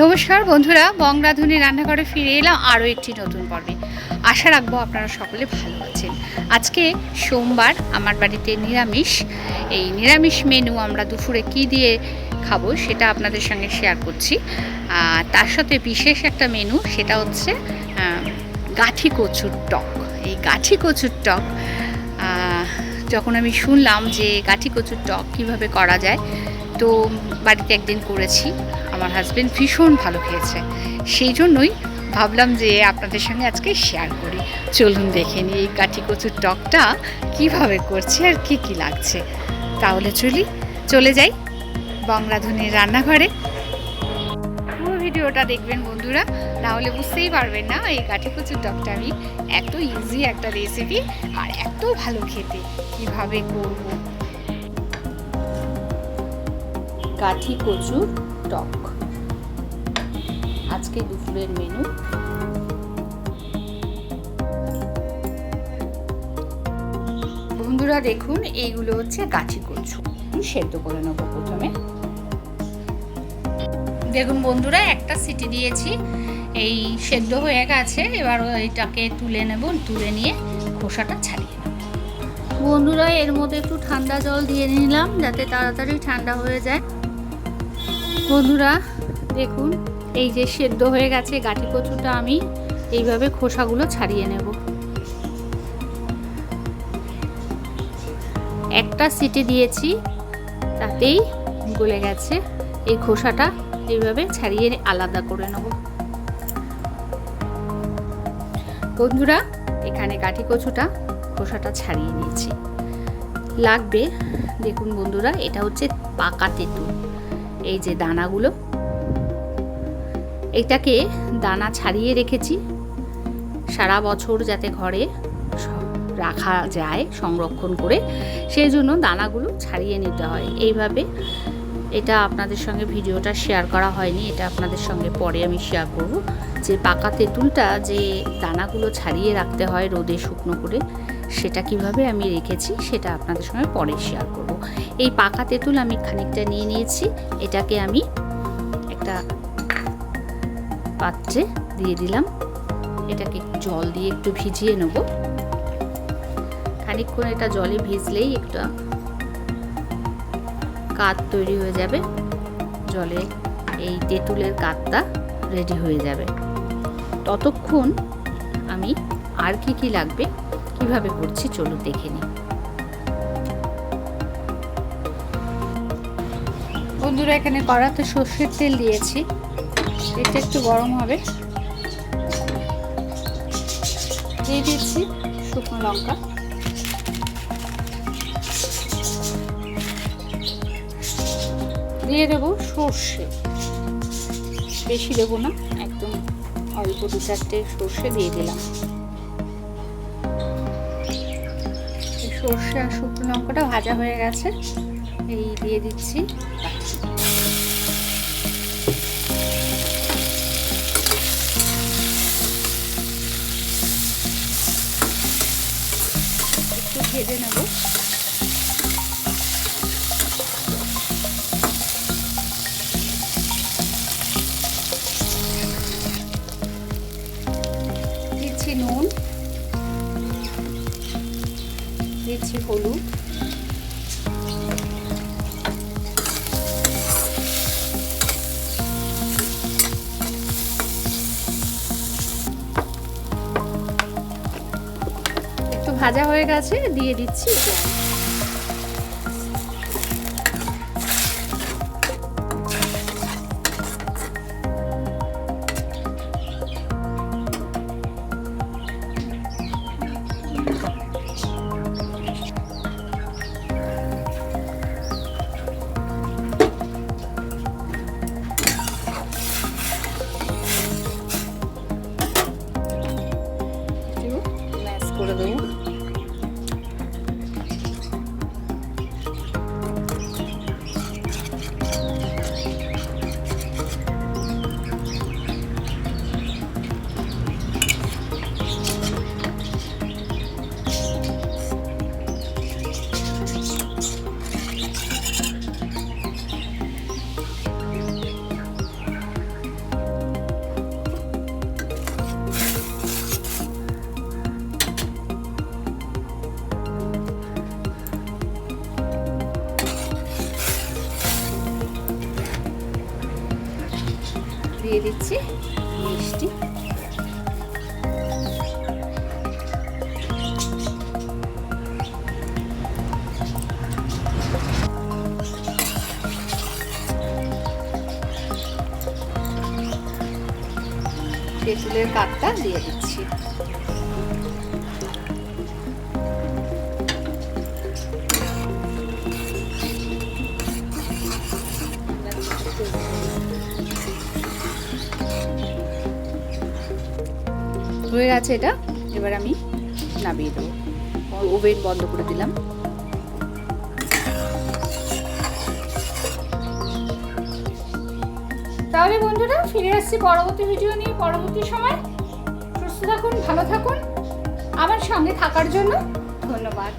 নমস্কার বন্ধুরা, বংরাধুনি রান্নাঘরে ফিরে এলাম আরও একটি নতুন পর্বে। আশা রাখবো আপনারা সকলে ভালো আছেন। আজকে সোমবার, আমার বাড়িতে নিরামিষ। এই নিরামিষ মেনু আমরা দুপুরে কি দিয়ে খাবো সেটা আপনাদের সঙ্গে শেয়ার করছি। তার সাথে বিশেষ একটা মেনু, সেটা হচ্ছে গাঠি কচুর টক। এই গাঠি কচুর টক যখন আমি শুনলাম যে গাঠি কচুর টক কীভাবে করা যায়, তো বাড়িতে একদিন করেছি, আমার হাজব্যান্ড ভীষণ ভালো খেয়েছে। সেই জন্যই ভাবলাম যে আপনাদের সঙ্গে আজকে শেয়ার করি। চলুন দেখে নিই এই গাঠি কচুর টকটা কীভাবে করছি আর কি কি লাগছে। তাহলে চলে যাই বংরাধুনির রান্নাঘরে। পুরো ভিডিওটা দেখবেন বন্ধুরা, নাহলে বুঝতেই পারবেন না এই গাঠি কচুর টকটা আমি এত ইজি একটা রেসিপি আর এত ভালো খেতে কীভাবে করব। গাঠি কচুর টক আজকে দুপুরের মেনু। বন্ধুরা দেখুন, এইগুলো হচ্ছে গাঠি কচু, সেদ্ধ করে নেবো প্রথমে। দেখুন বন্ধুরা, একটা সিটি দিয়েছি, এই সেদ্ধ হয়ে গেছে। এবার এটাকে তুলে নেব, তুলে নিয়ে খোসাটা ছাড়িয়ে নেব। বন্ধুরা এর মধ্যে একটু ঠান্ডা জল দিয়ে নিলাম যাতে তাড়াতাড়ি ঠান্ডা হয়ে যায়। বন্ধুরা দেখুন, এই যে সেদ্ধ হয়ে গেছে গাঠি কচুটা, আমি এইভাবে খোসাগুলো ছাড়িয়ে নেব। একটা সিটি দিয়েছি, তাতেই গলে গেছে। এই খোসাটা এইভাবে ছাড়িয়ে আলাদা করে নেব। বন্ধুরা এখানে গাঠি কচুটা খোসাটা ছাড়িয়ে নিয়েছি। লাগবে, দেখুন বন্ধুরা, এটা হচ্ছে পাকা তেঁতুল। এই যে দানাগুলো, এটাকে দানা ছাড়িয়ে রেখেছি সারা বছর যাতে ঘরে রাখা যায় সংরক্ষণ করে, সেই জন্য দানাগুলো ছাড়িয়ে নিতে হয় এইভাবে। এটা আপনাদের সঙ্গে ভিডিওটা শেয়ার করা হয়নি, এটা আপনাদের সঙ্গে পরে আমি শেয়ার করব। যে পাকা তেঁতুলটা যে দানাগুলো ছাড়িয়ে রাখতে হয় রোদে শুকনো করে, সেটা কিভাবে আমি রেখেছি সেটা আপনাদের সঙ্গে পরে শেয়ার করব। এই পাকা তেঁতুল আমি খানিকটা নিয়ে নিয়েছি, এটাকে আমি একটা পাত্রে দিয়ে দিলাম। এটাকে জল দিয়ে একটু ভিজিয়ে নেব। খানিকক্ষণ এটা জলে ভিজলেই একটা কাত তৈরি হয়ে যাবে, জলে এই তেঁতুলের কাতটা রেডি হয়ে যাবে। ততক্ষণ আমি আর কি লাগবে কিভাবে করছি চলুন দেখে নিই। বন্ধুরা এখানে কড়াতে সর্ষের তেল দিয়েছি, এটা একটু গরম হবে। দিয়ে দিচ্ছি শুকনো লঙ্কা, দিয়ে দেবো সর্ষে, বেশি দেবো না, একদম অল্প 2-4টে সর্ষে দিয়ে দিলাম। সর্ষে আর শুকনো লঙ্কাটা ভাজা হয়ে গেছে, এই দিয়ে দিচ্ছি একটু ভেজে নেব। দিচ্ছি নুন, দিচ্ছি হলুদ, একটু ভাজা হয়ে গেছে, দিয়ে দিচ্ছি করে দেবো। দিয়ে দিচ্ছি মিষ্টি। তেঁতুলের কাঠটা দিয়ে দিচ্ছি। হয়ে গেছে এটা, এবার আমি নামিয়ে দেবো। ওভেন বন্ধ করে দিলাম। তাহলে বন্ধুরা ফিরে আসছি পরবর্তী ভিডিও নিয়ে পরবর্তী সময়। সুস্থ থাকুন, ভালো থাকুন, আমার সঙ্গে থাকার জন্য ধন্যবাদ।